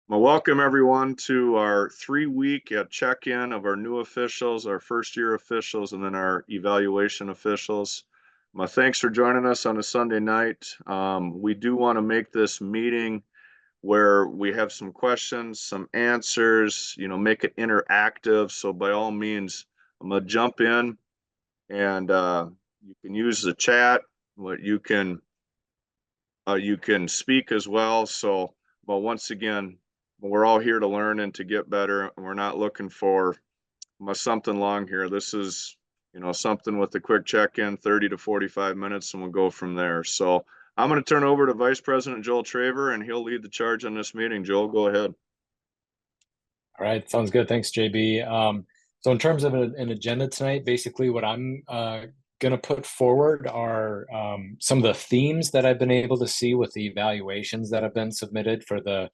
Well, welcome everyone to our 3-week check-in of our new officials, our first year officials, and then our evaluation officials. Thanks for joining us on a Sunday night. We do want to make this meeting where we have some questions, some answers, make it interactive. So by all means, I'm gonna jump in and you can use the chat. What you can speak as well. So, well, once again, we're all here to learn and to get better. We're not looking for something long here. This is, something with a quick check-in, 30 to 45 minutes, and we'll go from there. So I'm going to turn over to Vice President Joel Traver, and he'll lead the charge on this meeting. Joel, go ahead. All right, sounds good. Thanks, JB. So in terms of an agenda tonight, basically what I'm going to put forward are some of the themes that I've been able to see with the evaluations that have been submitted for the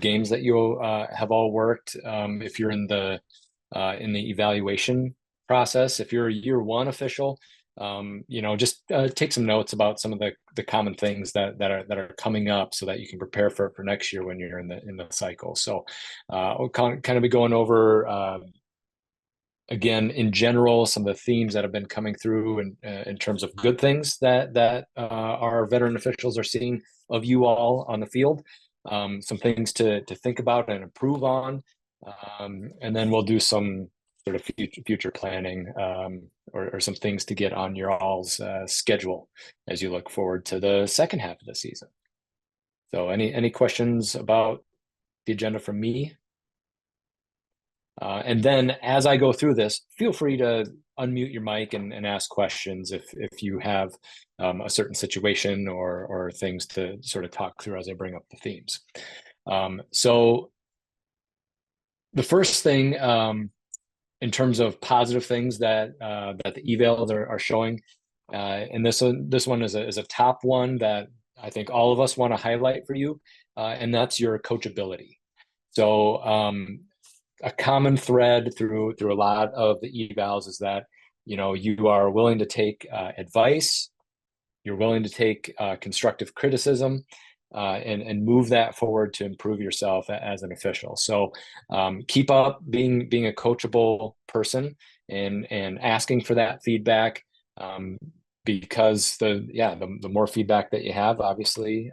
games that you have all worked. If you're in the evaluation process, if you're a year one official, just take some notes about some of the common things that are coming up so that you can prepare for next year when you're in the cycle. So we'll kind of be going over again in general some of the themes that have been coming through in terms of good things that our veteran officials are seeing of you all on the field, some things to think about and improve on, and then we'll do some sort of future planning, or some things to get on your all's schedule as you look forward to the second half of the season. So any questions about the agenda from me? And then as I go through this, feel free to unmute your mic and ask questions if you have a certain situation or things to sort of talk through as I bring up the themes. So the first thing, in terms of positive things that the evals are showing, and this one is a top one that I think all of us want to highlight for you, and that's your coachability. So a common thread through a lot of the evals is that you are willing to take advice, you're willing to take constructive criticism, and move that forward to improve yourself as an official. So keep up being a coachable person and asking for that feedback, because the more feedback that you have, obviously,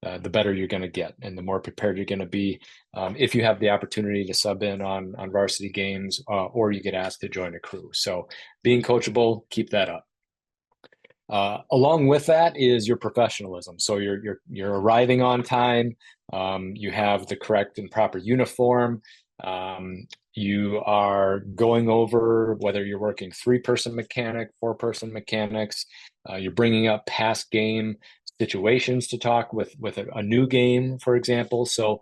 the better you're going to get and the more prepared you're going to be if you have the opportunity to sub in on varsity games, or you get asked to join a crew. So being coachable, keep that up. Along with that is your professionalism. So you're arriving on time. You have the correct and proper uniform. You are going over whether you're working 3-person mechanic, 4-person mechanics. You're bringing up past game situations to talk with a new game, for example. So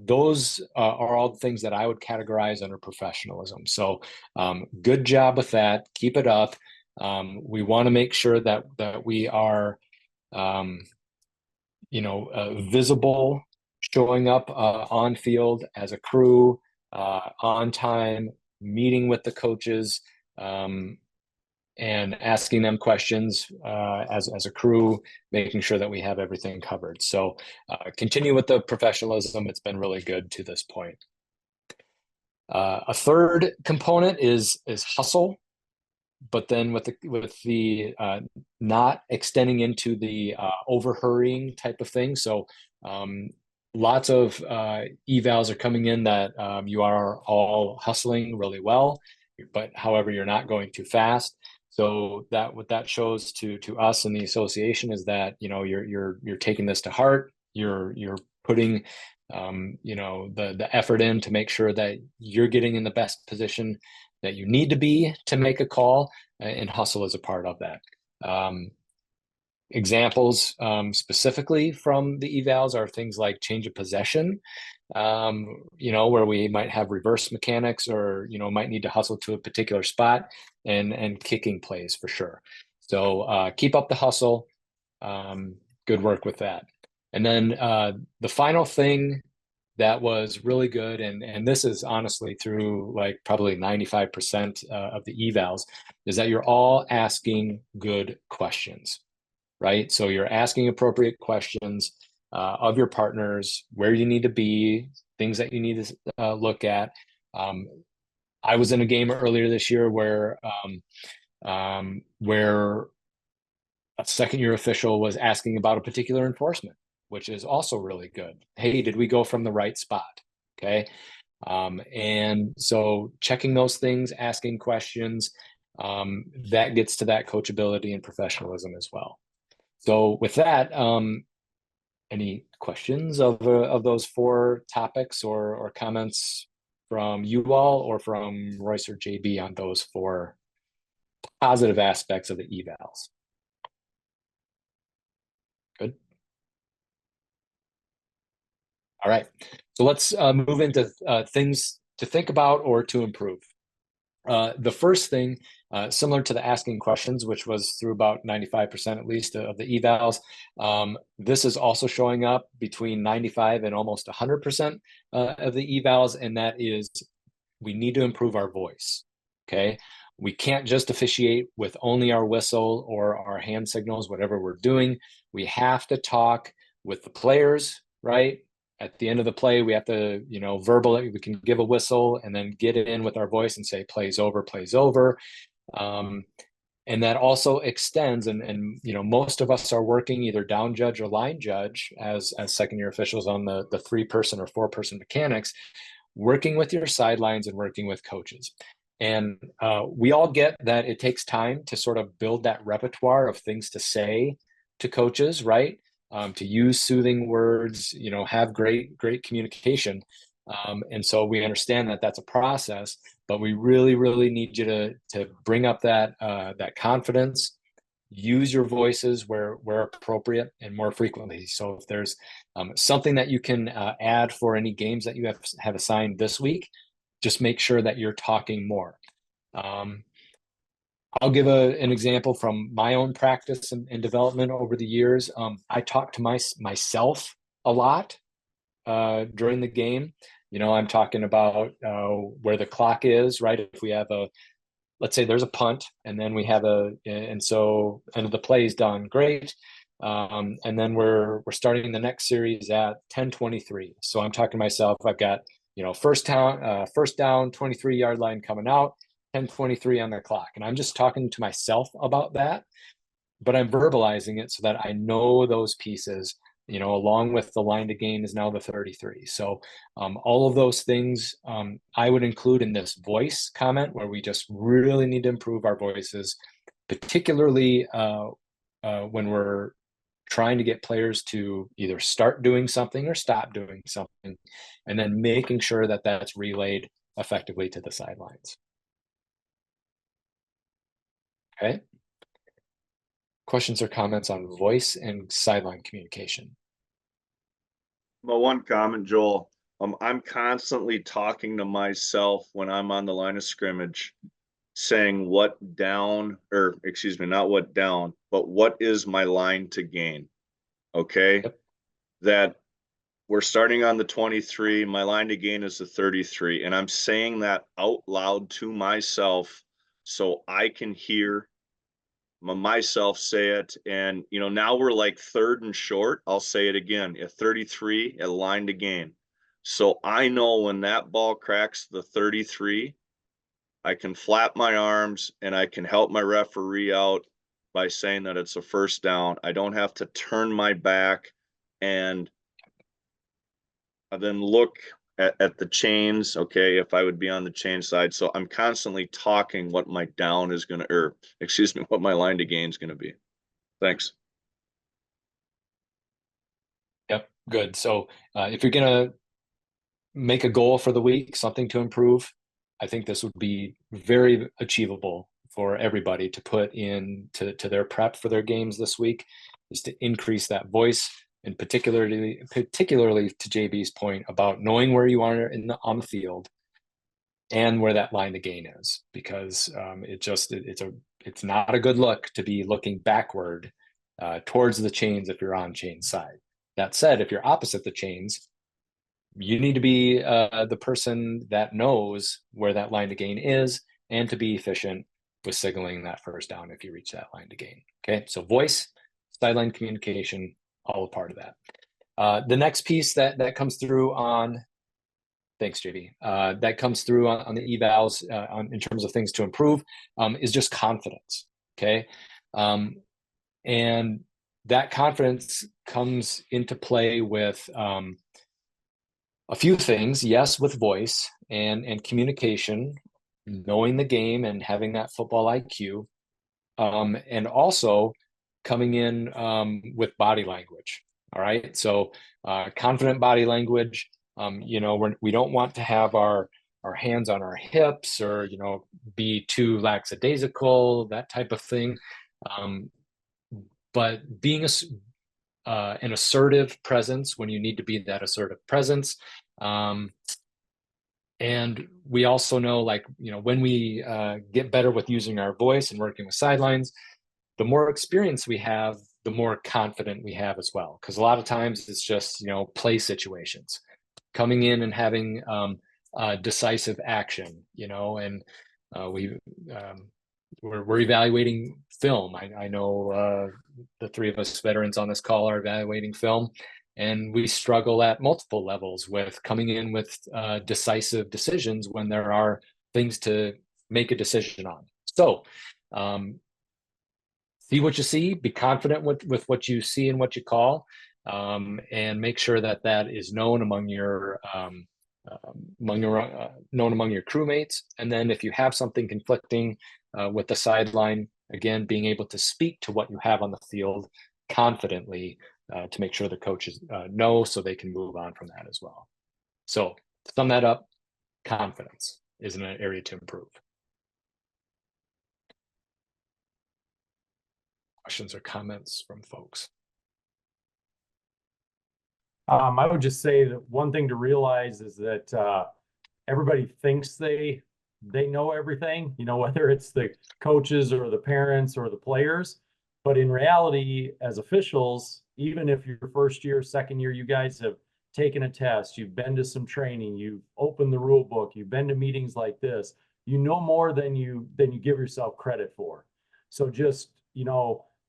those are all the things that I would categorize under professionalism. So good job with that. Keep it up. We want to make sure that we are, visible, showing up on field as a crew, on time, meeting with the coaches, and asking them questions as a crew, making sure that we have everything covered. So continue with the professionalism. It's been really good to this point. A third component is hustle, but then with the not extending into the over hurrying type of thing. So lots of evals are coming in that you are all hustling really well, but however, you're not going too fast. So what that shows to us in the association is that you're taking this to heart. You're putting the effort in to make sure that you're getting in the best position that you need to be to make a call, and hustle is a part of that. Examples specifically from the evals are things like change of possession, where we might have reverse mechanics, or might need to hustle to a particular spot, and kicking plays for sure. So keep up the hustle. Good work with that. And then the final thing that was really good, and this is honestly through like probably 95% of the evals, is that you're all asking good questions, right? So you're asking appropriate questions. of your partners, where you need to be, things that you need to look at. I was in a game earlier this year where a second year official was asking about a particular enforcement, which is also really good. Hey, did we go from the right spot? Okay. And so checking those things, asking questions, that gets to that coachability and professionalism as well. So with that, any questions of those four topics or comments from you all or from Royce or JB on those four positive aspects of the evals? Good. All right. So let's move into things to think about or to improve. The first thing, similar to the asking questions, which was through about 95% at least of the evals, this is also showing up between 95 and almost 100% of the evals, and that is we need to improve our voice. Okay. We can't just officiate with only our whistle or our hand signals, whatever we're doing. We have to talk with the players, right? At the end of the play, we have to, verbally, we can give a whistle and then get it in with our voice and say, plays over, plays over. And that also extends, and most of us are working either down judge or line judge as second year officials on the 3-person or 4-person mechanics, working with your sidelines and working with coaches. And we all get that it takes time to sort of build that repertoire of things to say to coaches, right? To use soothing words, have great communication. And so we understand that that's a process, but we really, really need you to bring up that confidence, use your voices where appropriate and more frequently. So if there's something that you can add for any games that you have assigned this week, just make sure that you're talking more. I'll give an example from my own practice and development over the years. I talk to myself a lot during the game. I'm talking about where the clock is, right? If we have let's say there's a punt and then we have and so end of the play is done, great. And then we're starting the next series at 10:23. So I'm talking to myself, I've got, first down, 23-yard line coming out, 10:23 on the clock. And I'm just talking to myself about that, but I'm verbalizing it so that I know those pieces, along with the line to gain is now the 33. So all of those things I would include in this voice comment where we just really need to improve our voices, particularly when we're trying to get players to either start doing something or stop doing something, and then making sure that that's relayed effectively to the sidelines. Okay. Questions or comments on voice and sideline communication? Well, one comment, Joel. I'm constantly talking to myself when I'm on the line of scrimmage, saying what down, or excuse me, not what down, but what is my line to gain? Okay. Yep. That we're starting on the 23. My line to gain is the 33. And I'm saying that out loud to myself so I can hear myself say it. And, now we're like 3rd and short. I'll say it again at 33 at line to gain. So I know when that ball cracks the 33, I can flap my arms and I can help my referee out by saying that it's a first down. I don't have to turn my back and then look at the chains. Okay, if I would be on the chain side. So I'm constantly talking what my down is going to, or excuse me, what my line to gain is going to be. Thanks. Yep, good. So if you're going to make a goal for the week, something to improve, I think this would be very achievable for everybody to put in to their prep for their games this week, is to increase that voice, and particularly to JB's point about knowing where you are on the field and where that line to gain is, because it's not a good look to be looking backward towards the chains if you're on chain side. That said, if you're opposite the chains, you need to be the person that knows where that line to gain is and to be efficient with signaling that first down if you reach that line to gain. Okay, so voice, sideline communication, all a part of that. The next piece that comes through on, thanks, JB, that comes through on the evals in terms of things to improve is just confidence. Okay. And that confidence comes into play with a few things. Yes, with voice and communication, knowing the game and having that football IQ, and also coming in with body language. All right. So confident body language. We don't want to have our hands on our hips or, be too lackadaisical, that type of thing. But being an assertive presence when you need to be that assertive presence. And we also know, when we get better with using our voice and working with sidelines, the more experience we have, the more confident we have as well. Because a lot of times it's just, play situations, coming in and having decisive action, and we're evaluating film. I know the three of us veterans on this call are evaluating film, and we struggle at multiple levels with coming in with decisive decisions when there are things to make a decision on. So see what you see, be confident with what you see and what you call, and make sure that is known among your known among your crewmates. And then if you have something conflicting with the sideline, again, being able to speak to what you have on the field confidently to make sure the coaches know, so they can move on from that as well. So to sum that up, confidence is an area to improve. Questions or comments from folks? I would just say that one thing to realize is that everybody thinks they know everything, whether it's the coaches or the parents or the players. But in reality, as officials, even if your first year, second year, you guys have taken a test, you've been to some training, you've opened the rule book, you've been to meetings like this, you know more than you give yourself credit for. So just,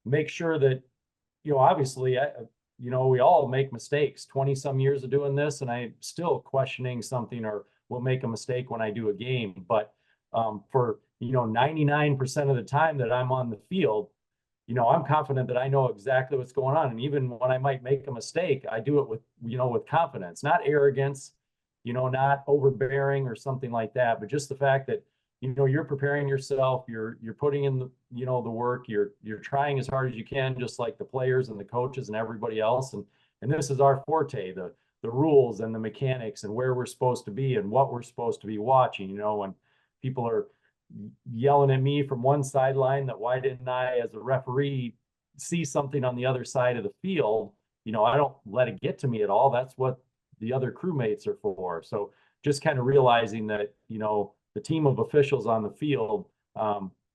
make sure that, obviously, we all make mistakes. 20 some years of doing this, and I'm still questioning something, or will make a mistake when I do a game. But for 99% of the time that I'm on the field, I'm confident that I know exactly what's going on. And even when I might make a mistake, I do it with with confidence, not arrogance, not overbearing or something like that, but just the fact that you're preparing yourself, you're putting in the the work, you're trying as hard as you can, just like the players and the coaches and everybody else. And this is our forte, the rules and the mechanics and where we're supposed to be and what we're supposed to be watching. When people are yelling at me from one sideline that why didn't I, as a referee, see something on the other side of the field, I don't let it get to me at all. That's what the other crewmates are for. So just kind of realizing that the team of officials on the field,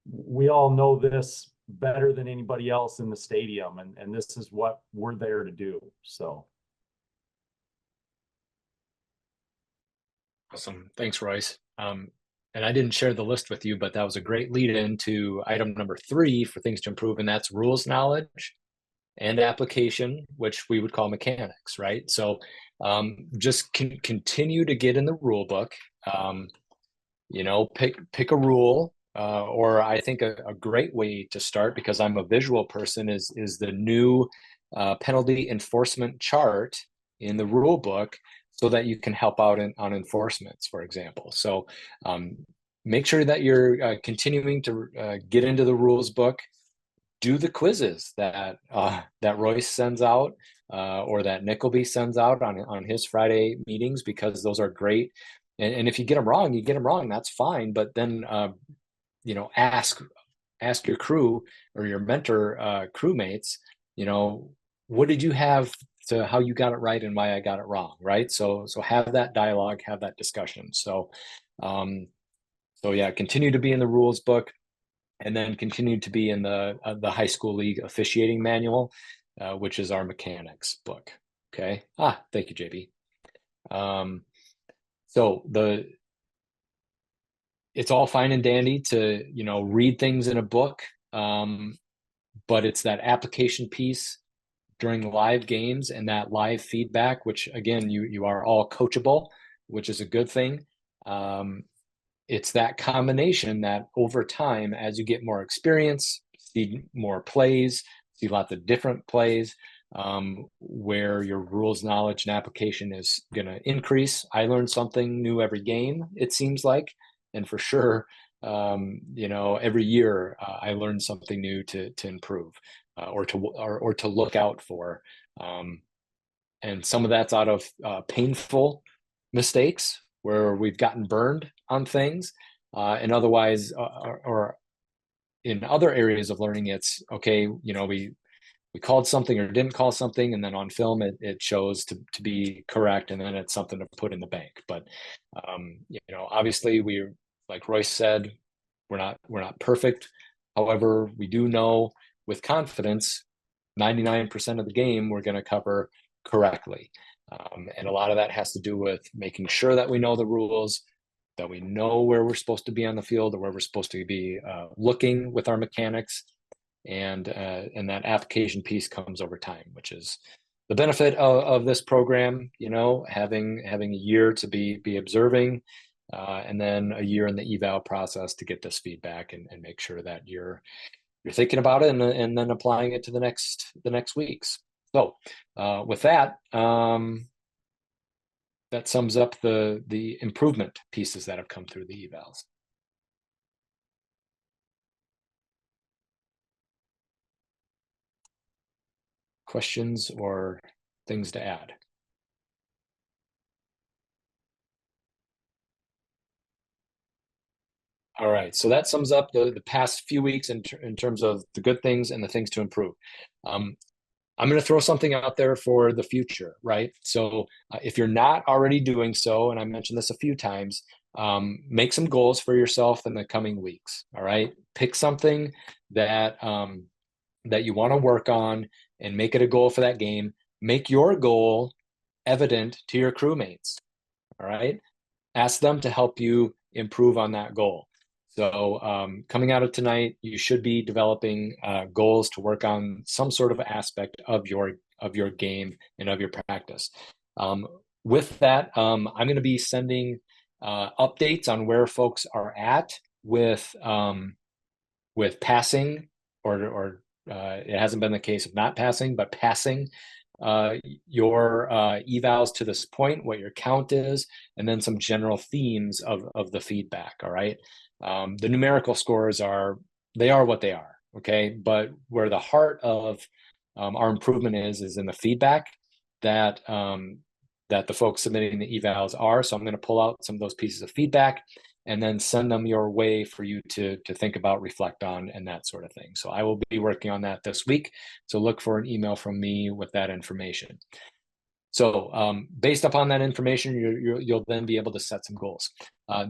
we all know this better than anybody else in the stadium, and this is what we're there to do. So awesome. Thanks, Royce. And I didn't share the list with you, but that was a great lead into item number 3 for things to improve, and that's rules knowledge and application, which we would call mechanics, right? So just continue to get in the rule book. Pick a rule, or I think a great way to start, because I'm a visual person, is the new penalty enforcement chart in the rule book, so that you can help out on enforcements, for example. So make sure that you're continuing to get into the rules book. Do the quizzes that Royce sends out, or that Nickleby sends out on his Friday meetings, because those are great. And if you get them wrong, you get them wrong. That's fine. But then ask your crew or your mentor crewmates, what did you have to how you got it right and why I got it wrong, right? So have that dialogue, have that discussion. So yeah, continue to be in the rules book, and then continue to be in the high school league officiating manual, which is our mechanics book. Okay. Thank you, JB. So it's all fine and dandy to read things in a book, but it's that application piece during live games and that live feedback, which again, you are all coachable, which is a good thing. It's that combination that over time, as you get more experience, see more plays, see lots of different plays, where your rules knowledge and application is going to increase. I learn something new every game, it seems like, and for sure, every year I learn something new to improve or to look out for. And some of that's out of painful mistakes where we've gotten burned on things, and otherwise, or in other areas of learning, it's okay. We called something or didn't call something, and then on film it shows to be correct, and then it's something to put in the bank. But obviously, like Royce said, we're not perfect. However, we do know with confidence 99% of the game we're going to cover correctly. And a lot of that has to do with making sure that we know the rules, that we know where we're supposed to be on the field or where we're supposed to be looking with our mechanics. And that application piece comes over time, which is the benefit of this program, having a year to be observing, and then a year in the eval process to get this feedback and make sure that you're thinking about it and then applying it to the next weeks. So with that, that sums up the improvement pieces that have come through the evals. Questions or things to add? All right, so that sums up the past few weeks in terms of the good things and the things to improve. I'm going to throw something out there for the future, right? So if you're not already doing so, and I mentioned this a few times, make some goals for yourself in the coming weeks. All right, pick something that you want to work on and make it a goal for that game. Make your goal evident to your crewmates. All right, ask them to help you improve on that goal. So coming out of tonight, you should be developing goals to work on some sort of aspect of your game and of your practice. With that, I'm going to be sending updates on where folks are at with passing, or it hasn't been the case of not passing, but passing your evals to this point, what your count is, and then some general themes of the feedback. All right. The numerical scores are what they are. Okay. But where the heart of our improvement is in the feedback that the folks submitting the evals are. So I'm going to pull out some of those pieces of feedback and then send them your way for you to think about, reflect on, and that sort of thing. So I will be working on that this week. So look for an email from me with that information. So based upon that information, you'll then be able to set some goals.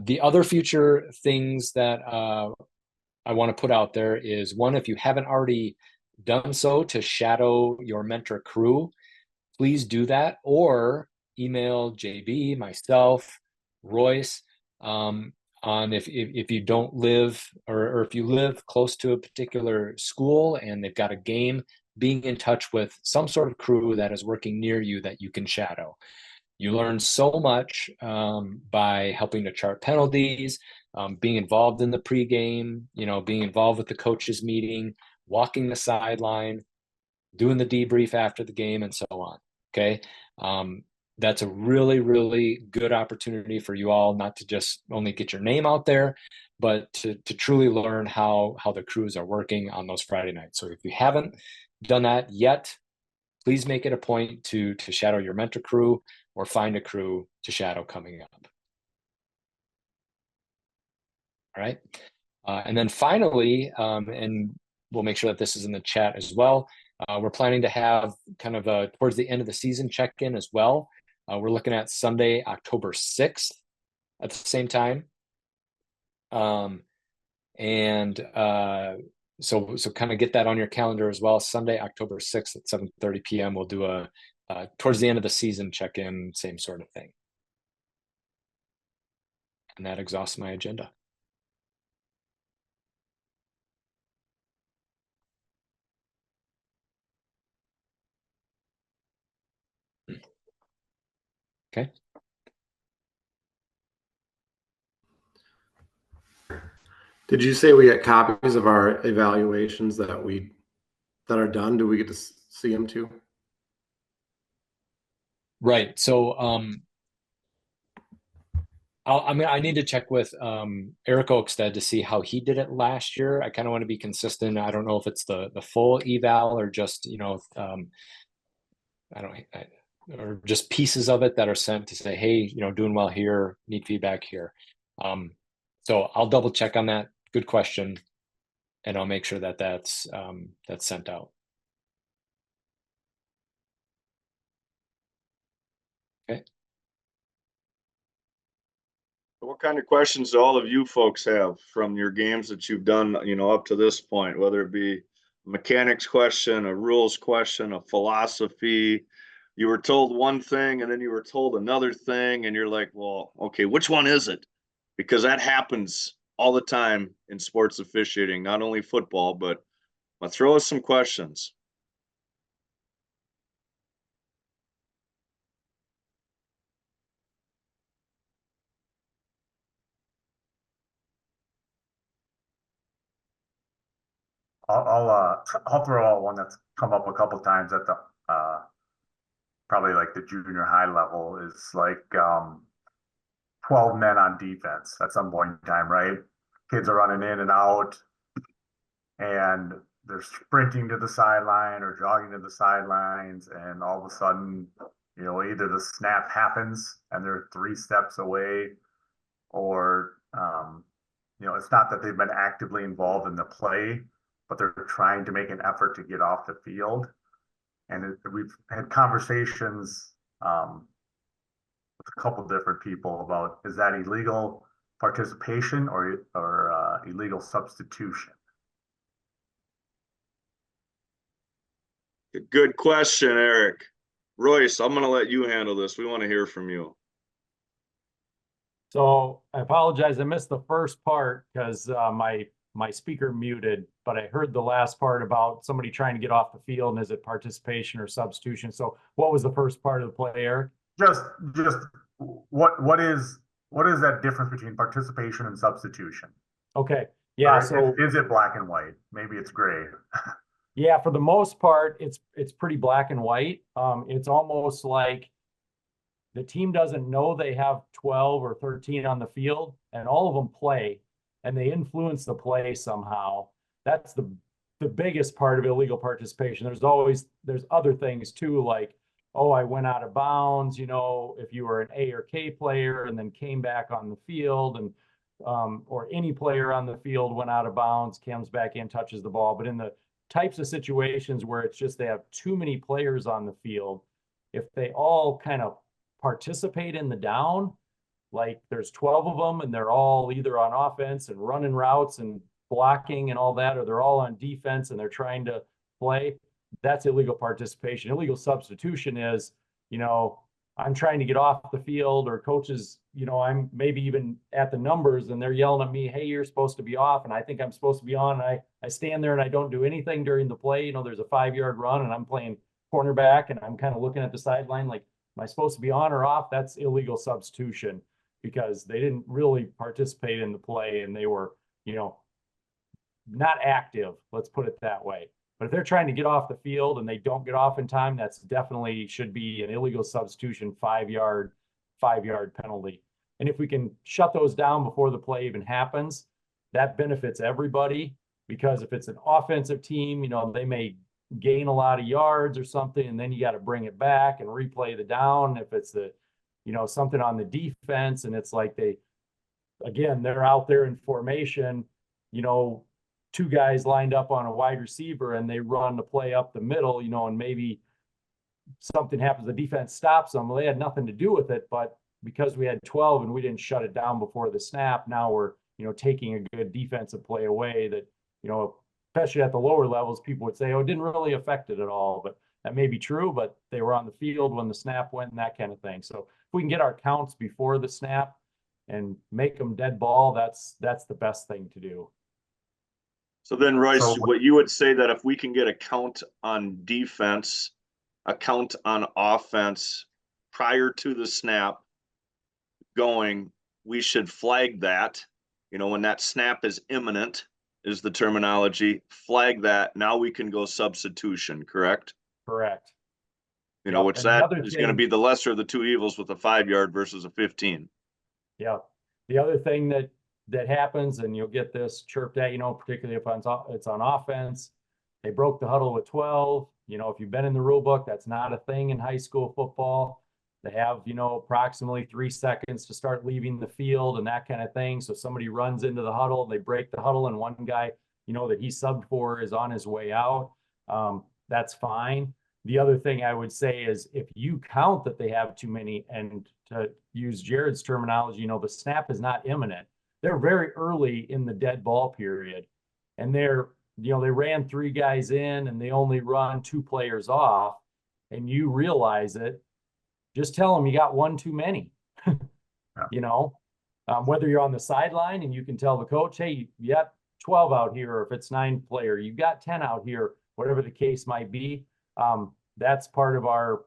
The other future things that I want to put out there is, one, if you haven't already done so, to shadow your mentor crew, please do that, or email JB, myself, Royce, on if you don't live, or if you live close to a particular school and they've got a game, being in touch with some sort of crew that is working near you that you can shadow. You learn so much by helping to chart penalties, being involved in the pregame, being involved with the coaches meeting, walking the sideline, doing the debrief after the game, and so on. Okay. That's a really, really good opportunity for you all, not to just only get your name out there, but to truly learn how the crews are working on those Friday nights. So if you haven't done that yet, please make it a point to shadow your mentor crew or find a crew to shadow coming up. All right. And then finally, and we'll make sure that this is in the chat as well, we're planning to have kind of towards the end of the season check-in as well. We're looking at Sunday, October 6th at the same time. So kind of get that on your calendar as well. Sunday, October 6th at 7:30 p.m. We'll do a towards the end of the season check-in, same sort of thing. And that exhausts my agenda. Okay. Did you say we get copies of our evaluations that are done? Do we get to see them too? Right. So I need to check with Eric Oakstead to see how he did it last year. I kind of want to be consistent. I don't know if it's the full eval or just, or just pieces of it that are sent to say, hey, doing well here, need feedback here. So I'll double check on that. Good question. And I'll make sure that that's sent out. Okay. What kind of questions do all of you folks have from your games that you've done, up to this point, whether it be a mechanics question, a rules question, a philosophy? You were told one thing and then you were told another thing, and you're like, well, okay, which one is it? Because that happens all the time in sports officiating, not only football, but throw us some questions. I'll throw out one that's come up a couple times at the probably like the junior high level is like 12 men on defense at some point in time, right? Kids are running in and out and they're sprinting to the sideline or jogging to the sidelines, and all of a sudden, either the snap happens and they're 3 steps away, or it's not that they've been actively involved in the play, but they're trying to make an effort to get off the field. And we've had conversations with a couple different people about, is that illegal participation or illegal substitution? Good question, Eric. Royce, I'm going to let you handle this. We want to hear from you. So I apologize. I missed the first part because my speaker muted, but I heard the last part about somebody trying to get off the field, and is it participation or substitution? So what was the first part of the play, Eric? Just what is that difference between participation and substitution? Okay. Yeah. So is it black and white? Maybe it's gray. Yeah, for the most part, it's pretty black and white. It's almost like the team doesn't know they have 12 or 13 on the field, and all of them play, and they influence the play somehow. That's the biggest part of illegal participation. There's other things too, like, oh, I went out of bounds, if you were an A or K player and then came back on the field, and or any player on the field went out of bounds, comes back in, touches the ball. But in the types of situations where it's just they have too many players on the field, if they all kind of participate in the down, like there's 12 of them and they're all either on offense and running routes and blocking and all that, or they're all on defense and they're trying to play, that's illegal participation. Illegal substitution is, I'm trying to get off the field, or coaches, I'm maybe even at the numbers and they're yelling at me, hey, you're supposed to be off, and I think I'm supposed to be on. And I stand there and I don't do anything during the play. There's a 5-yard run and I'm playing cornerback and I'm kind of looking at the sideline like, am I supposed to be on or off? That's illegal substitution, because they didn't really participate in the play and they were, not active. Let's put it that way. But if they're trying to get off the field and they don't get off in time, that's definitely should be an illegal substitution, 5-yard penalty. And if we can shut those down before the play even happens, that benefits everybody, because if it's an offensive team, they may gain a lot of yards or something, and then you got to bring it back and replay the down. If it's something on the defense, and it's like they're out there in formation, 2 guys lined up on a wide receiver and they run the play up the middle, and maybe something happens, the defense stops them. Well, they had nothing to do with it, but because we had 12 and we didn't shut it down before the snap, now we're, taking a good defensive play away that, especially at the lower levels, people would say, oh, it didn't really affect it at all. But that may be true, but they were on the field when the snap went and that kind of thing. So if we can get our counts before the snap and make them dead ball, that's the best thing to do. So then, Royce, what you would say that if we can get a count on defense, a count on offense prior to the snap going, we should flag that. You know, when that snap is imminent is the terminology, flag that. Now we can go substitution, correct? Correct. You know, Yep, which and that another is going to thing- be the lesser of the two evils with a 5-yard versus a 15. Yeah. The other thing that happens, and you'll get this chirped at, you know, particularly if it's on offense, they broke the huddle with 12. You know, if you've been in the rule book, that's not a thing in high school football. They have, you know, approximately 3 seconds to start leaving the field and that kind of thing. So somebody runs into the huddle, they break the huddle, and one guy, you know, that he subbed for is on his way out. That's fine. The other thing I would say is if you count that they have too many, and to use Jared's terminology, you know, the snap is not imminent. They're very early in the dead ball period, and they're, you know, they ran 3 guys in and they only run 2 players off, and you realize it, just tell them you got 1 too many. You know, whether you're on the sideline and you can tell the coach, hey, you got 12 out here, or if it's 9 player, you've got 10 out here, whatever the case might be. That's part of our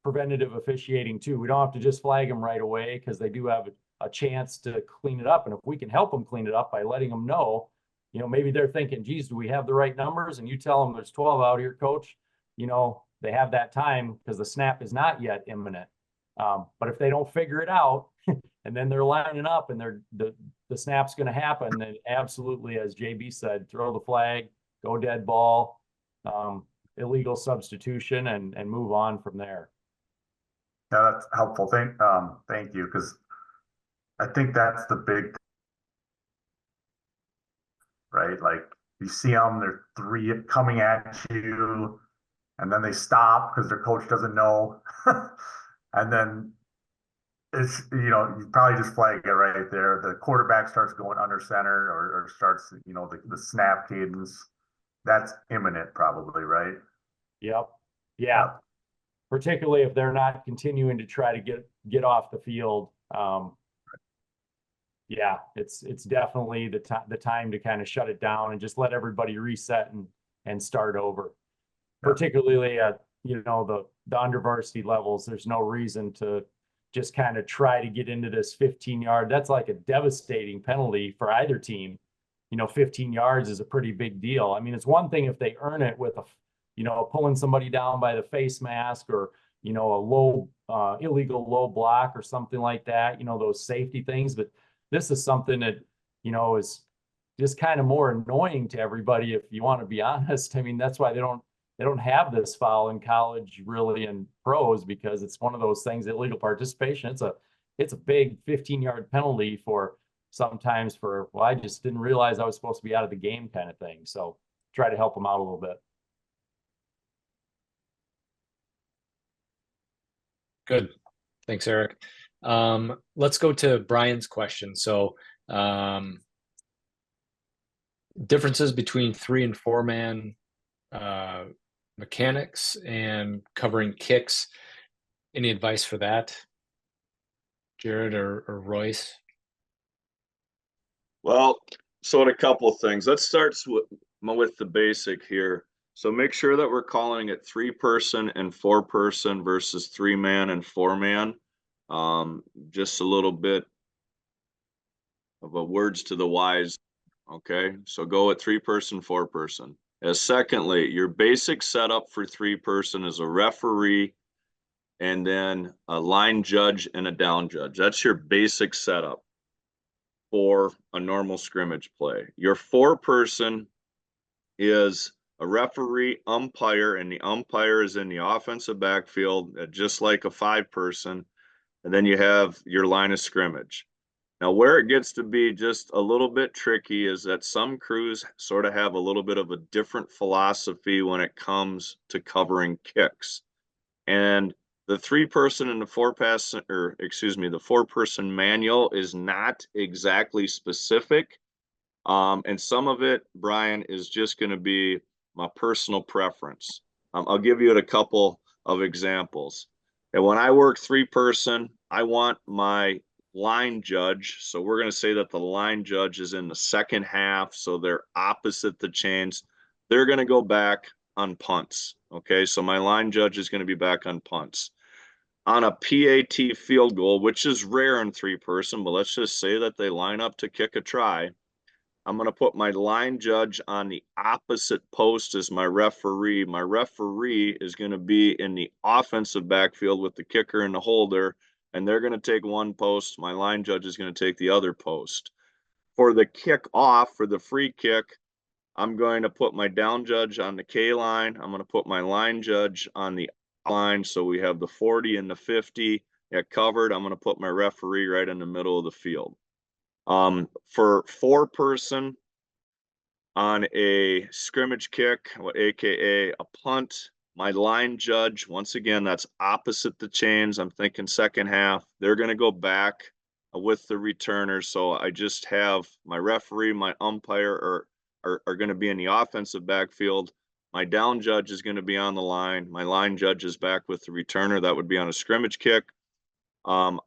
preventative officiating too. We don't have to just flag them right away because they do have a chance to clean it up. And if we can help them clean it up by letting them know, you know, maybe they're thinking, geez, do we have the right numbers? And you tell them there's 12 out here, coach, you know, they have that time because the snap is not yet imminent. But if they don't figure it out and then they're lining up and the snap's going to happen, then absolutely, as JB said, throw the flag, go dead ball, illegal substitution, and move on from there. Yeah, that's helpful. Thank you, because I think that's the big, right? Like you see them, they're 3 coming at you, and then they stop because their coach doesn't know. And then it's, you know, you probably just flag it right there. The quarterback starts going under center, or starts, you know, the snap cadence. That's imminent probably, right? Yep. Yeah. Particularly if they're not continuing to try to get off the field. Yeah, it's definitely the time to kind of shut it down and just let everybody reset and start over. Yeah. Particularly at, you know, the under varsity levels, there's no reason to just kind of try to get into this 15-yard. That's like a devastating penalty for either team. You know, 15 yards is a pretty big deal. I mean, it's one thing if they earn it with you know, pulling somebody down by the face mask, or, you know, a illegal low block or something like that, you know, those safety things. But this is something that, you know, is just kind of more annoying to everybody, if you want to be honest. I mean, that's why they don't have this foul in college really in pros, because it's one of those things, illegal participation. It's a big 15-yard penalty for sometimes for, well, I just didn't realize I was supposed to be out of the game kind of thing. So try to help them out a little bit. Good. Thanks, Eric. Let's go to Brian's question. So, differences between 3 and 4 man mechanics and covering kicks. Any advice for that, Jared or Royce? Well, so a couple of things. Let's start with the basic here. So make sure that we're calling it 3-person and 4-person versus 3-man and 4-man. Just a little bit of a words to the wise. Okay, so go at 3-person, 4-person. As secondly, your basic setup for 3-person is a referee and then a line judge and a down judge. That's your basic setup for a normal scrimmage play. Your 4-person is a referee, umpire, and the umpire is in the offensive backfield, just like a 5-person. And then you have your line of scrimmage. Now, where it gets to be just a little bit tricky is that some crews sort of have a little bit of a different philosophy when it comes to covering kicks. And the 3-person and the 4-person manual is not exactly specific. And some of it, Brian, is just going to be my personal preference. I'll give you a couple of examples. And when I work 3-person, I want my line judge. So we're going to say that the line judge is in the second half. So they're opposite the chains. They're going to go back on punts. Okay. So my line judge is going to be back on punts. on a PAT field goal, which is rare in 3-person, but let's just say that they line up to kick a try. I'm going to put my line judge on the opposite post as my referee. My referee is going to be in the offensive backfield with the kicker and the holder, and they're going to take one post. My line judge is going to take the other post. For the kick off, for the free kick, I'm going to put my down judge on the K line. I'm going to put my line judge on the line. So we have the 40 and the 50 covered. I'm going to put my referee right in the middle of the field. For 4-person on a scrimmage kick, AKA a punt, my line judge, once again, that's opposite the chains. I'm thinking second half. They're going to go back with the returner. So I just have my referee, my umpire are going to be in the offensive backfield. My down judge is going to be on the line. My line judge is back with the returner. That would be on a scrimmage kick. On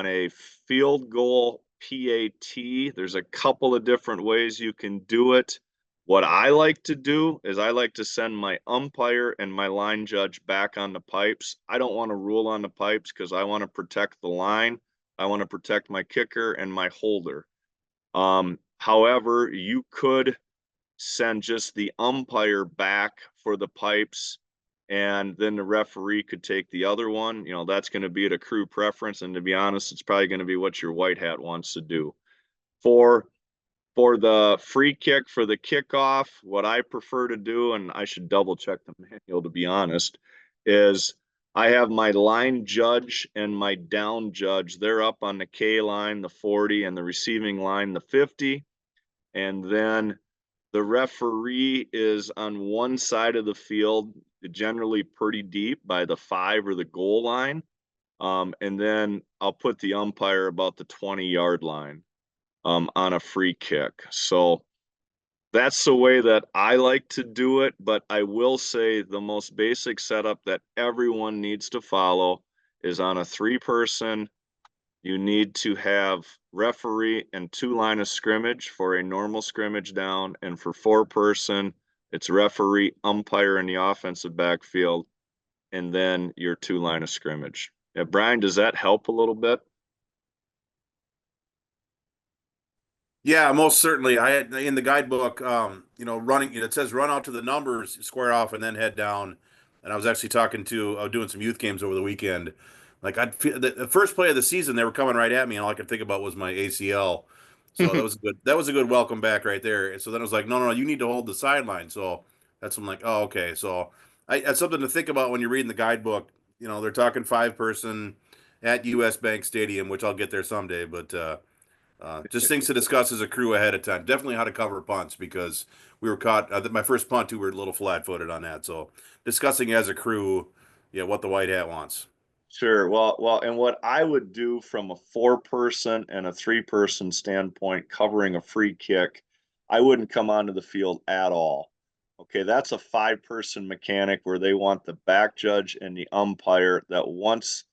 a field goal PAT, there's a couple of different ways you can do it. What I like to do is I like to send my umpire and my line judge back on the pipes. I don't want to rule on the pipes because I want to protect the line. I want to protect my kicker and my holder. However, you could send just the umpire back for the pipes, and then the referee could take the other one. You know, that's going to be at a crew preference. And to be honest, it's probably going to be what your white hat wants to do. For the free kick, for the kickoff, what I prefer to do, and I should double check the manual to be honest, is I have my line judge and my down judge. They're up on the K line, the 40, and the receiving line, the 50. And then the referee is on one side of the field, generally pretty deep by the 5 or the goal line. And then I'll put the umpire about the 20-yard line on a free kick. So that's the way that I like to do it. But I will say the most basic setup that everyone needs to follow is on a 3-person. You need to have referee and 2 line of scrimmage for a normal scrimmage down. And for 4-person, it's referee, umpire in the offensive backfield, and then your 2 line of scrimmage. Yeah, Brian, does that help a little bit? Yeah, most certainly. I had in the guidebook, running, it says run out to the numbers, square off, and then head down. And I was actually I was doing some youth games over the weekend. Like I'd feel the first play of the season, they were coming right at me, and all I could think about was my ACL. So that was a good welcome back right there. And so then I was like, no, you need to hold the sideline. So that's when I'm like, oh, okay. So that's something to think about when you're reading the guidebook. You know, they're talking 5-person at US Bank Stadium, which I'll get there someday, but just things to discuss as a crew ahead of time. Definitely how to cover punts because we were caught. My first punt, we were a little flat-footed on that. So discussing as a crew, what the white hat wants. Sure. Well, and what I would do from a 4-person and a 3-person standpoint, covering a free kick, I wouldn't come onto the field at all. Okay, that's a 5-person mechanic where they want the back judge and the umpire that once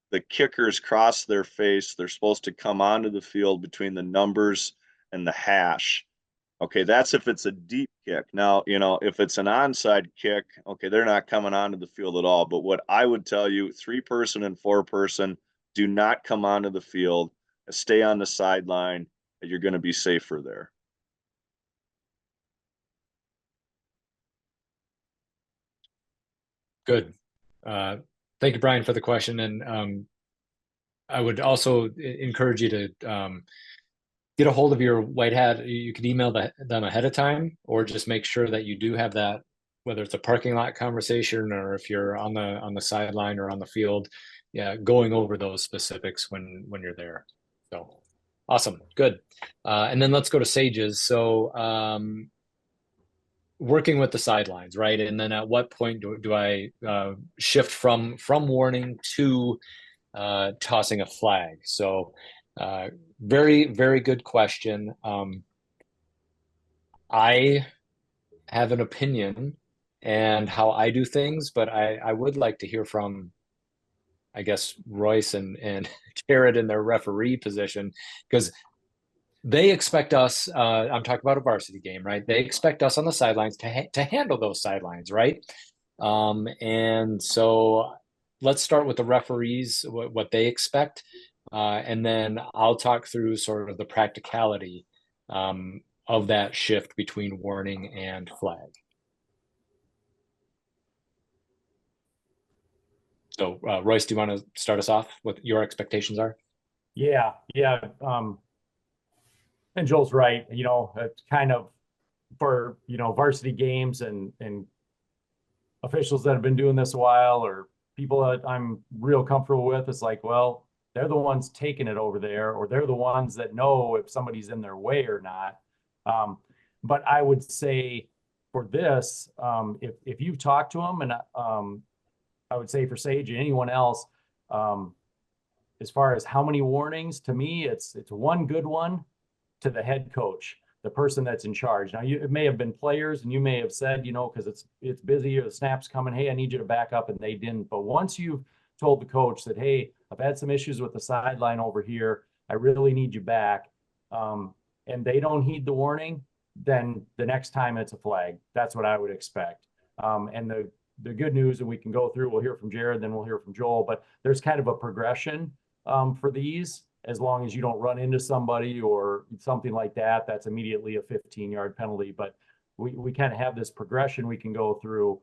the kickers cross their face, they're supposed to come onto the field between the numbers and the hash. Okay, that's if it's a deep kick. Now, if it's an onside kick, okay, they're not coming onto the field at all. But what I would tell you, 3-person and 4-person, do not come onto the field. Stay on the sideline. You're going to be safer there. Good. Thank you, Brian, for the question. And I would also encourage you to get a hold of your white hat. You can email them ahead of time, or just make sure that you do have that, whether it's a parking lot conversation or if you're on the sideline or on the field, going over those specifics when you're there. So awesome, good. And then let's go to Sages. So working with the sidelines, right? And then at what point do I shift from warning to tossing a flag? So very, very good question. I have an opinion and how I do things, but I would like to hear from, I guess, Royce and Garrett in their referee position, because they expect us, I'm talking about a varsity game, right? They expect us on the sidelines to handle those sidelines, right? And so let's start with the referees, what they expect, and then I'll talk through sort of the practicality of that shift between warning and flag. So, Royce, do you want to start us off? What your expectations are? Yeah. And Joel's right. It's kind of for, varsity games and officials that have been doing this a while, or people that I'm real comfortable with. It's like, well, they're the ones taking it over there, or they're the ones that know if somebody's in their way or not. But I would say for this, if you've talked to them, and I would say for Sage and anyone else, as far as how many warnings, to me, it's one good one to the head coach, the person that's in charge. Now, it may have been players, and you may have said, because it's busy or the snap's coming, hey, I need you to back up, and they didn't. But once you've told the coach that, hey, I've had some issues with the sideline over here, I really need you back, and they don't heed the warning, then the next time it's a flag. That's what I would expect. And the good news, and we can go through, we'll hear from Jared, then we'll hear from Joel, but there's kind of a progression for these. As long as you don't run into somebody or something like that, that's immediately a 15-yard penalty. But we kind of have this progression we can go through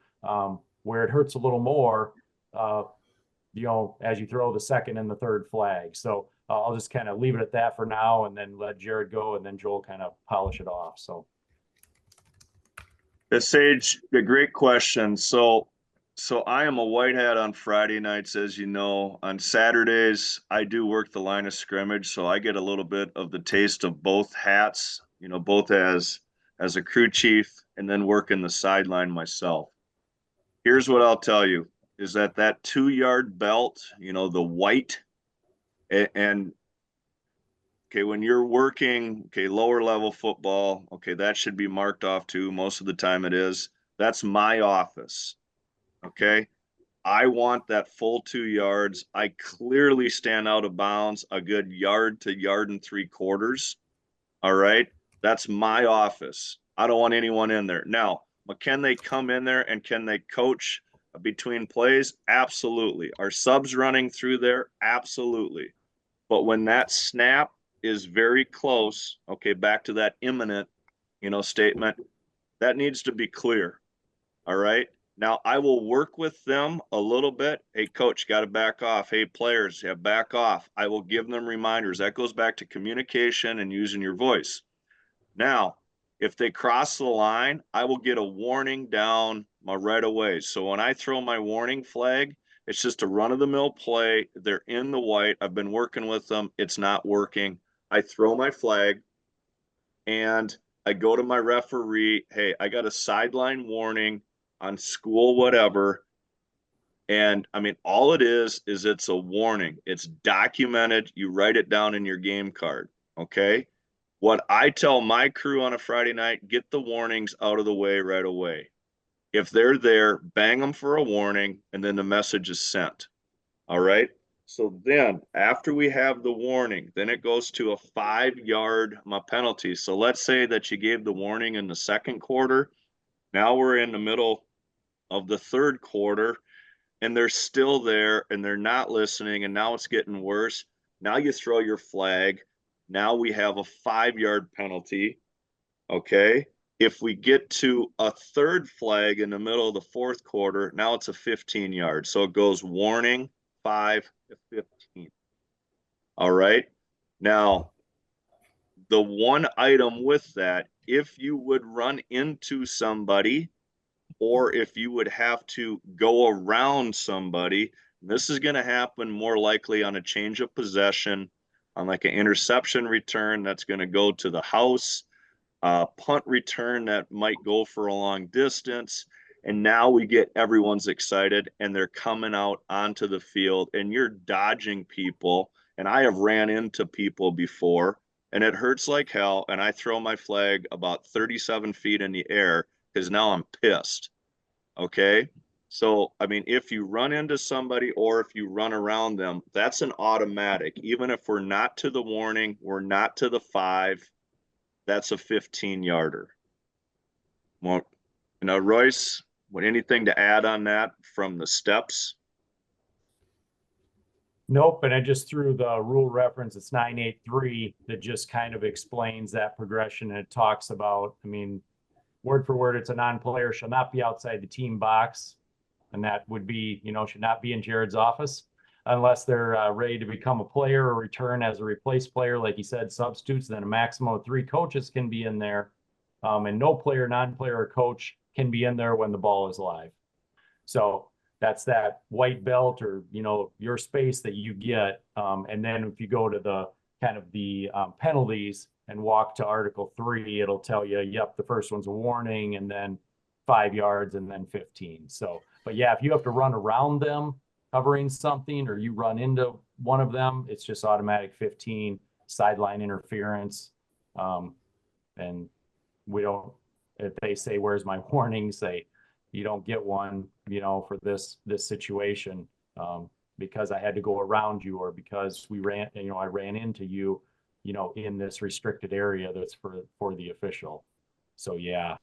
where it hurts a little more, as you throw the second and the third flag. So I'll just kind of leave it at that for now, and then let Jared go, and then Joel kind of polish it off. So. Sage, a great question. So I am a white hat on Friday nights, as you know. On Saturdays, I do work the line of scrimmage, so I get a little bit of the taste of both hats, both as a crew chief and then working the sideline myself. Here's what I'll tell you, is that 2-yard belt, the white, and okay, when you're working, lower level football, that should be marked off too. Most of the time it is. That's my office. Okay. I want that full 2 yards. I clearly stand out of bounds a good yard to yard and 3/4. All right. That's my office. I don't want anyone in there. Now, can they come in there and can they coach between plays? Absolutely. Are subs running through there? Absolutely. But when that snap is very close, back to that imminent, statement, that needs to be clear. All right. Now, I will work with them a little bit. Hey, coach, got to back off. Hey, players, back off. I will give them reminders. That goes back to communication and using your voice. Now, if they cross the line, I will get a warning down right away. So when I throw my warning flag, it's just a run-of-the-mill play. They're in the white. I've been working with them. It's not working. I throw my flag, and I go to my referee. Hey, I got a sideline warning on school, whatever. And I mean, all it is it's a warning. It's documented. You write it down in your game card. Okay. What I tell my crew on a Friday night, get the warnings out of the way right away. If they're there, bang them for a warning, and then the message is sent. All right. So then after we have the warning, then it goes to a 5-yard penalty. So let's say that you gave the warning in the second quarter. Now we're in the middle of the third quarter, and they're still there and they're not listening, and now it's getting worse. Now you throw your flag. Now we have a 5-yard penalty. Okay. If we get to a third flag in the middle of the fourth quarter, now it's a 15-yard. So it goes warning 5 to 15. All right. Now, the one item with that, if you would run into somebody, or if you would have to go around somebody, this is going to happen more likely on a change of possession, on like an interception return that's going to go to the house, punt return that might go for a long distance. And now we get everyone's excited and they're coming out onto the field and you're dodging people. And I have ran into people before and it hurts like hell. And I throw my flag about 37 feet in the air because now I'm pissed. Okay. So, I mean, if you run into somebody or if you run around them, that's an automatic. Even if we're not to the warning, we're not to the 5, that's a 15-yarder. Well, Royce, anything to add on that from the steps? Nope, and I just threw the rule reference, it's 983, that just kind of explains that progression, and it talks about, I mean, word for word, it's a non-player shall not be outside the team box. And that would be, should not be in Jared's office unless they're ready to become a player or return as a replaced player. Like you said, substitutes, then a maximum of 3 coaches can be in there. And no player, non-player, or coach can be in there when the ball is live. So that's that white belt or, your space that you get. And then if you go to the kind of the penalties and walk to Article 3, it'll tell you, yep, the first one's a warning, and then 5 yards, and then 15. So, but yeah, if you have to run around them covering something, or you run into one of them, it's just automatic 15, sideline interference. And we don't, if they say, where's my warning, say, you don't get one, for this situation, because I had to go around you, or because we ran, I ran into you, in this restricted area that's for the official. So yeah,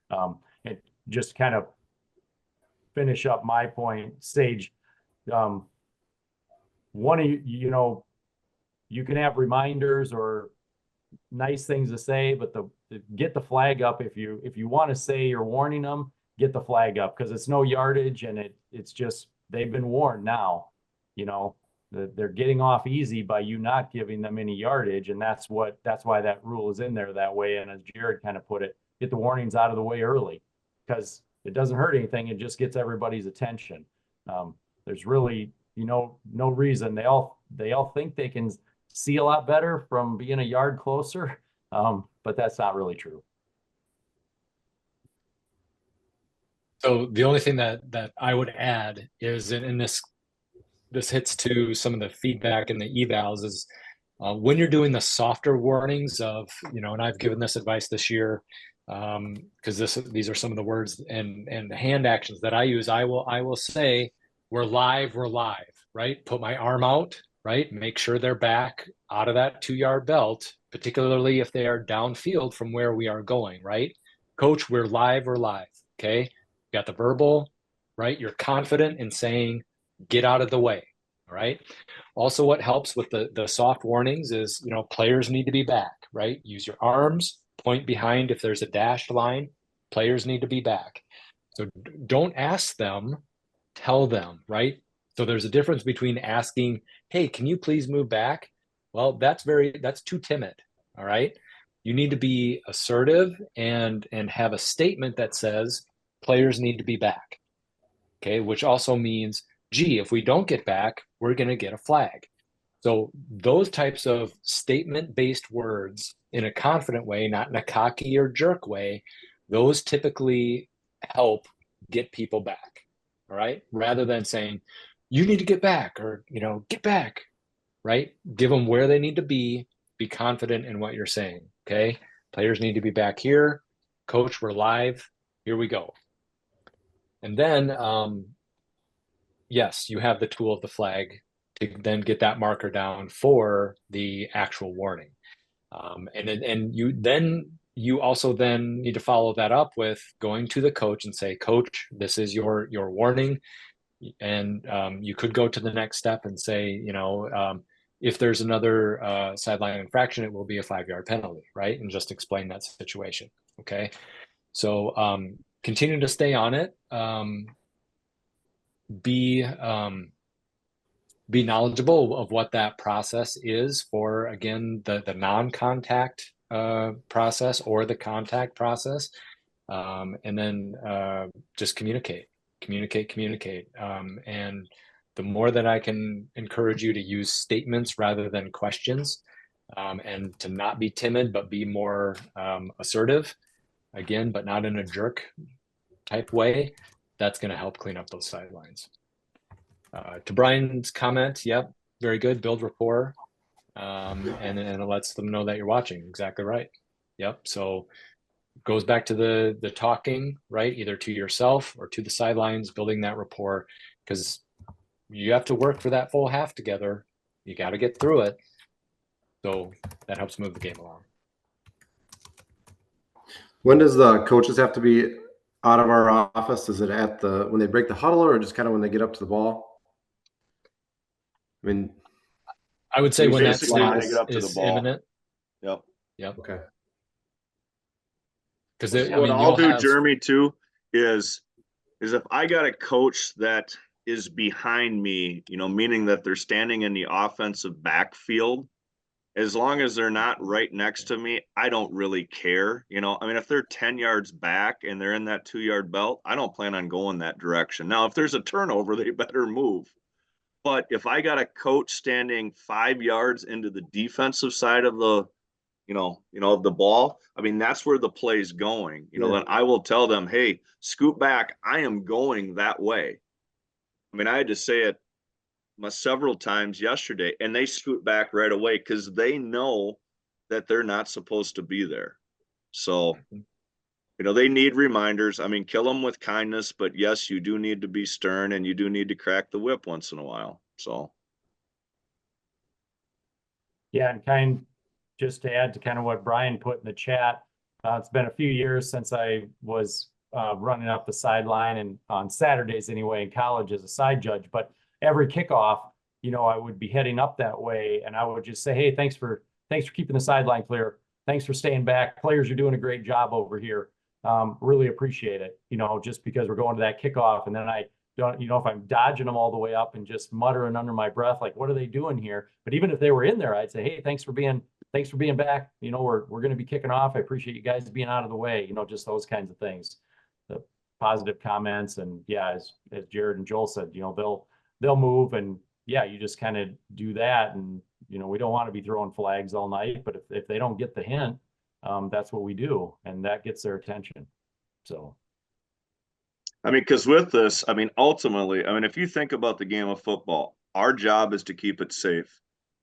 and just kind of finish up my point, Sage, one of you, you can have reminders or nice things to say, but get the flag up if you want to say you're warning them. Get the flag up, because it's no yardage, and it's just, they've been warned now. They're getting off easy by you not giving them any yardage, and that's why that rule is in there that way. And as Jared kind of put it, get the warnings out of the way early, because it doesn't hurt anything. It just gets everybody's attention. There's really, no reason. They all think they can see a lot better from being a yard closer, but that's not really true. So the only thing that I would add is, in this hits to some of the feedback and the evals, is when you're doing the softer warnings of, and I've given this advice this year, because these are some of the words and hand actions that I use. I will say, we're live, right? Put my arm out, right? Make sure they're back out of that 2-yard belt, particularly if they are downfield from where we are going, right? Coach, we're live, okay? You got the verbal, right? You're confident in saying, get out of the way, all right? Also, what helps with the soft warnings is, players need to be back, right? Use your arms, point behind if there's a dashed line, players need to be back. So don't ask them, tell them, right? So there's a difference between asking, hey, can you please move back? Well, that's too timid, all right? You need to be assertive and have a statement that says, players need to be back, okay? Which also means, gee, if we don't get back, we're going to get a flag. So those types of statement-based words in a confident way, not in a cocky or jerk way, those typically help get people back, all right? Rather than saying, you need to get back, or, get back, right? Give them where they need to be confident in what you're saying, okay? Players need to be back here. Coach, we're live. Here we go. And then, yes, you have the tool of the flag to then get that marker down for the actual warning. And you also then need to follow that up with going to the coach and say, Coach, this is your warning. And you could go to the next step and say, if there's another sideline infraction, it will be a 5-yard penalty, right? And just explain that situation, okay? So continue to stay on it. Be knowledgeable of what that process is for, again, the non-contact process or the contact process. And then just communicate. And the more that I can encourage you to use statements rather than questions, and to not be timid, but be more assertive, again, but not in a jerk type way, that's going to help clean up those sidelines. To Brian's comment, yep, very good, build rapport, and it lets them know that you're watching. Exactly right. Yep. So goes back to the talking, right? Either to yourself or to the sidelines, building that rapport, because you have to work for that full half together. You got to get through it. So that helps move the game along. When does the coaches have to be out of our office? Is it when they break the huddle, or just kind of when they get up to the ball? I mean, I would say You when that basically snap take it up to the is ball. imminent. Yep. Yep. okay. Because What I mean, I'll you'll do, have Jeremy, too, is if I got a coach that is behind me, meaning that they're standing in the offensive backfield, as long as they're not right next to me, I don't really care. I mean, if they're 10 yards back and they're in that 2-yard belt, I don't plan on going that direction. Now, if there's a turnover, they better move. But if I got a coach standing 5 yards into the defensive side of the of the ball, I mean, that's where the play's going. Then I will tell them, hey, scoot back. I am going that way. I mean, I had to say it several times yesterday, and they scoot back right away because they know that they're not supposed to be there. So, they need reminders. I mean, kill them with kindness, but yes, you do need to be stern and you do need to crack the whip once in a while. So, Yeah, and just to add to kind of what Brian put in the chat, it's been a few years since I was running up the sideline and on Saturdays anyway in college as a side judge. But every kickoff, I would be heading up that way, and I would just say, "Hey, thanks for keeping the sideline clear. Thanks for staying back. Players, you're doing a great job over here. Really appreciate it." Just because we're going to that kickoff, and then I don't, if I'm dodging them all the way up and just muttering under my breath, like, what are they doing here? But even if they were in there, I'd say, hey, thanks for being back. We're going to be kicking off. I appreciate you guys being out of the way, just those kinds of things, the positive comments. And yeah, as Jared and Joel said, they'll move, and yeah, you just kind of do that. And, we don't want to be throwing flags all night, but if they don't get the hint, that's what we do. And that gets their attention. So. I mean, because with this, I mean, ultimately, I mean, if you think about the game of football, our job is to keep it safe.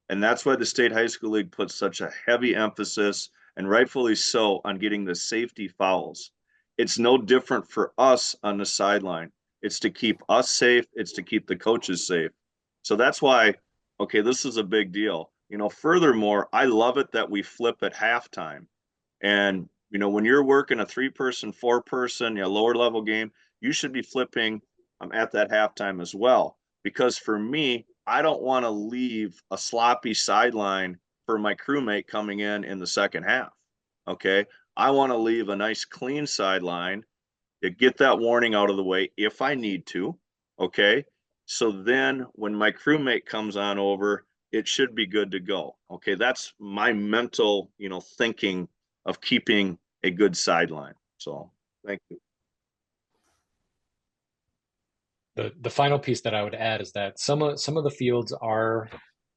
And that's why the State High School League puts such a heavy emphasis, and rightfully so, on getting the safety fouls. It's no different for us on the sideline. It's to keep us safe. It's to keep the coaches safe. So that's why, okay, this is a big deal. Furthermore, I love it that we flip at halftime. And, when you're working a 3-person, 4-person, lower level game, you should be flipping at that halftime as well. Because for me, I don't want to leave a sloppy sideline for my crewmate coming in the second half. Okay. I want to leave a nice clean sideline to get that warning out of the way if I need to. Okay. So then when my crewmate comes on over, it should be good to go. Okay. That's my mental, thinking of keeping a good sideline. So thank you. the final piece that I would add is that some of the fields are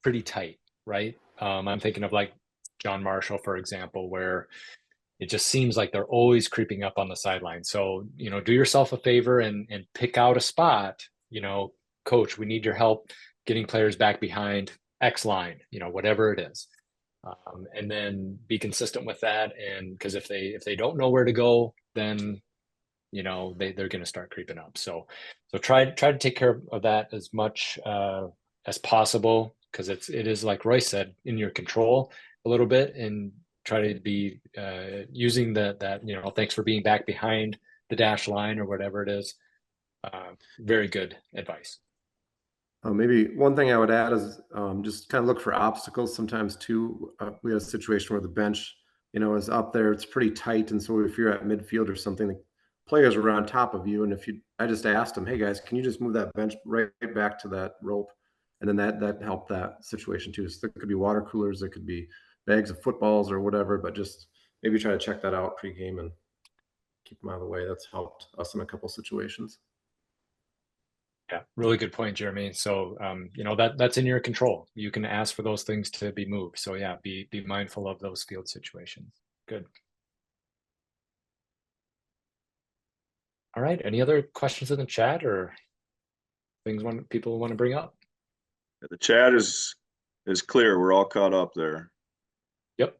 pretty tight, right? I'm thinking of like John Marshall, for example, where it just seems like they're always creeping up on the sideline. So, do yourself a favor and pick out a spot, coach, we need your help getting players back behind X line, whatever it is. And then be consistent with that. And because if they don't know where to go, then they're going to start creeping up. So try to take care of that as much as possible, because it is, like Royce said, in your control a little bit, and try to be using that thanks for being back behind the dash line or whatever it is. Very good advice. Maybe one thing I would add is just kind of look for obstacles sometimes too. We had a situation where the bench, is up there. It's pretty tight, and so if you're at midfield or something, the players are on top of you. And I just asked them, hey guys, can you just move that bench right back to that rope? And then that helped that situation too. So there could be water coolers, there could be bags of footballs or whatever, but just maybe try to check that out pregame and keep them out of the way. That's helped us in a couple situations. Yeah, really good point, Jeremy. So, that's in your control. You can ask for those things to be moved. So yeah, be mindful of those field situations. Good. All right. Any other questions in the chat or things people want to bring up? The chat is clear. We're all caught up there. Yep.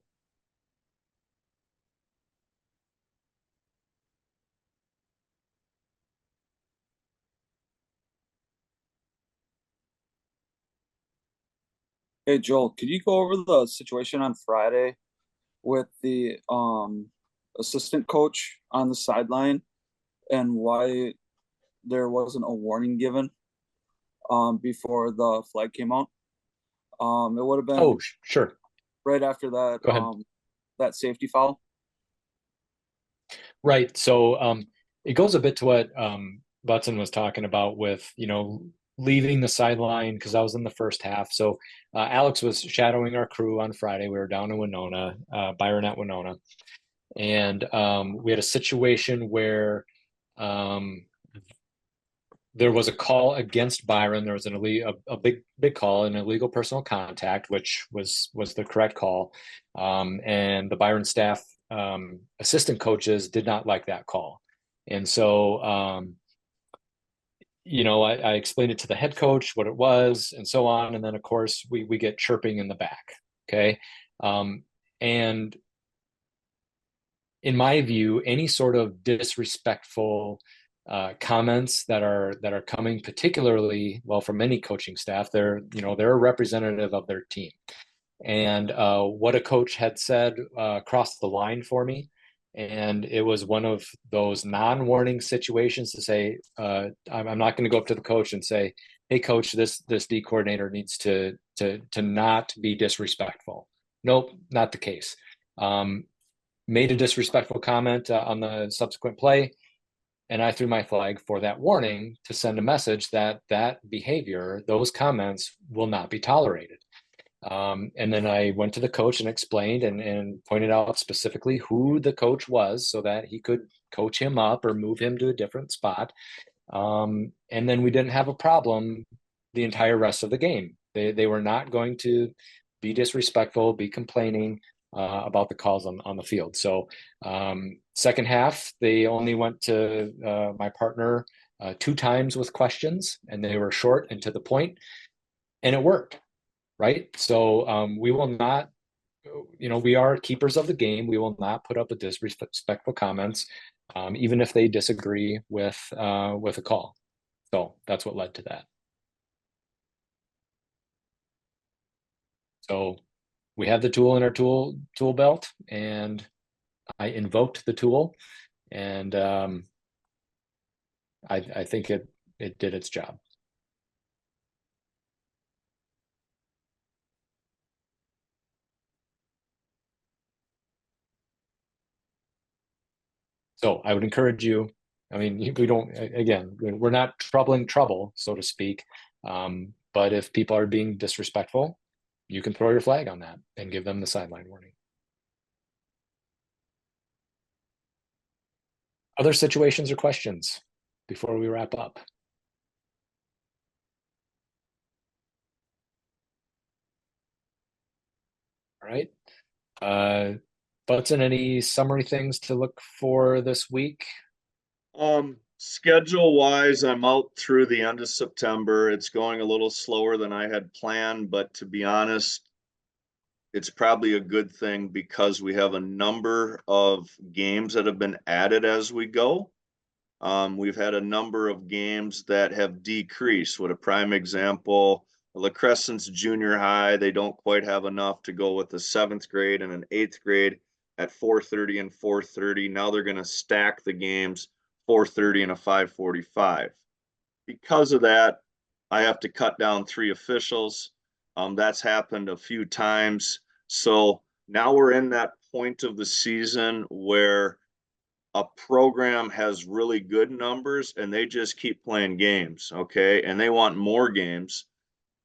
Hey Joel, could you go over the situation on Friday with the assistant coach on the sideline and why there wasn't a warning given before the flag came out? It would have been Oh, sure. right after that, Go ahead. that safety foul. Right. So it goes a bit to what Butson was talking about with, leaving the sideline because I was in the first half. So Alex was shadowing our crew on Friday. We were down in Winona, Byron at Winona. And we had a situation where there was a call against Byron. There was a big call, an illegal personal contact, which was the correct call. And the Byron staff assistant coaches did not like that call. And so, I explained it to the head coach, what it was, and so on. And then, of course, we get chirping in the back. Okay. And in my view, any sort of disrespectful comments that are coming, particularly from any coaching staff, they're a representative of their team. And what a coach had said crossed the line for me, and it was one of those non-warning situations to say, I'm not going to go up to the coach and say, "Hey, coach, this D coordinator needs to not be disrespectful." Nope, not the case. Made a disrespectful comment on the subsequent play, and I threw my flag for that warning to send a message that behavior, those comments, will not be tolerated. And then I went to the coach and explained and pointed out specifically who the coach was so that he could coach him up or move him to a different spot. And then we didn't have a problem the entire rest of the game. They were not going to be disrespectful, be complaining about the calls on the field. So second half, they only went to my partner 2 times with questions, and they were short and to the point, and it worked. Right. So we will not, we are keepers of the game. We will not put up with disrespectful comments, even if they disagree with a call. So that's what led to that. So we have the tool in our tool belt, and I invoked the tool, and I think it did its job. So I would encourage you. I mean, we don't, again, we're not troubling trouble, so to speak. But if people are being disrespectful, you can throw your flag on that and give them the sideline warning. Other situations or questions before we wrap up? All right. Butson, any summary things to look for this week? Schedule wise, I'm out through the end of September. It's going a little slower than I had planned, but to be honest, it's probably a good thing because we have a number of games that have been added as we go. We've had a number of games that have decreased. With a prime example, La Crescent's junior high, they don't quite have enough to go with the 7th grade and an 8th grade at 4:30 and 4:30. Now they're going to stack the games 4:30 and a 5:45. Because of that, I have to cut down 3 officials. That's happened a few times. So now we're in that point of the season where a program has really good numbers and they just keep playing games, okay? And they want more games.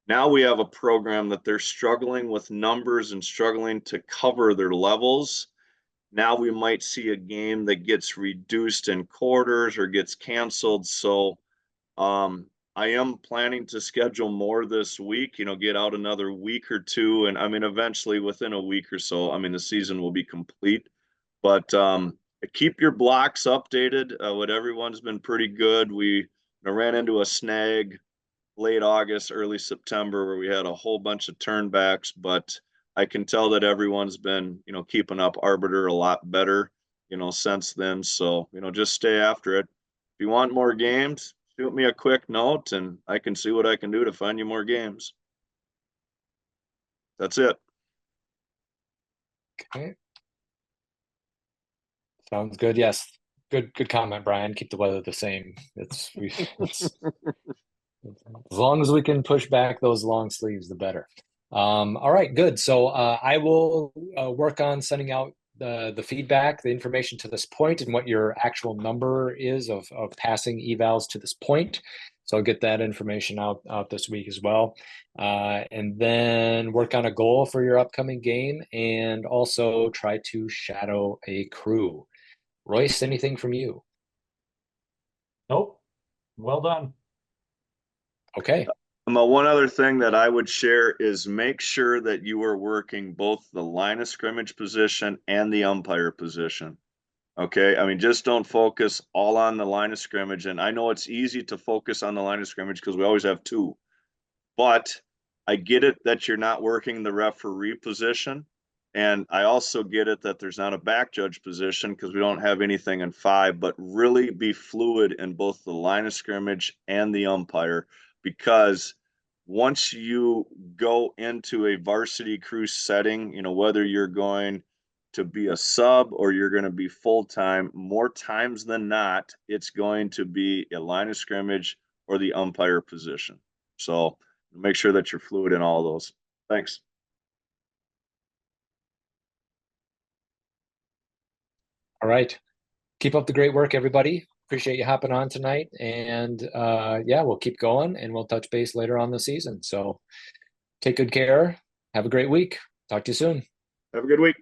Now we have a program that they're struggling with numbers and struggling to cover their levels. Now we might see a game that gets reduced in quarters or gets canceled. So I am planning to schedule more this week, get out another week or 2. And I mean, eventually within a week or so, I mean, the season will be complete. But keep your blocks updated. What everyone's been pretty good. We ran into a snag late August, early September, where we had a whole bunch of turnbacks, but I can tell that everyone's been, keeping up Arbiter a lot better, since then. So, just stay after it. If you want more games, shoot me a quick note and I can see what I can do to find you more games. That's it. Okay. Sounds good. Yes. Good comment, Brian. Keep the weather the same. It's as long as we can push back those long sleeves, the better. All right, good. So I will work on sending out the feedback, the information to this point, and what your actual number is of passing evals to this point. So I'll get that information out this week as well, and then work on a goal for your upcoming game, and also try to shadow a crew. Royce, anything from you? Nope. Well done. Okay. One other thing that I would share is make sure that you are working both the line of scrimmage position and the umpire position. Okay, I mean, just don't focus all on the line of scrimmage. And I know it's easy to focus on the line of scrimmage because we always have two. But I get it that you're not working the referee position. And I also get it that there's not a back judge position because we don't have anything in 5, but really be fluid in both the line of scrimmage and the umpire, because once you go into a varsity crew setting, you know, whether you're going to be a sub or you're going to be full-time, more times than not, it's going to be a line of scrimmage or the umpire position. So make sure that you're fluid in all those. Thanks. All right. Keep up the great work, everybody. Appreciate you hopping on tonight. And yeah, we'll keep going and we'll touch base later on the season. So take good care. Have a great week. Talk to you soon. Have a good week.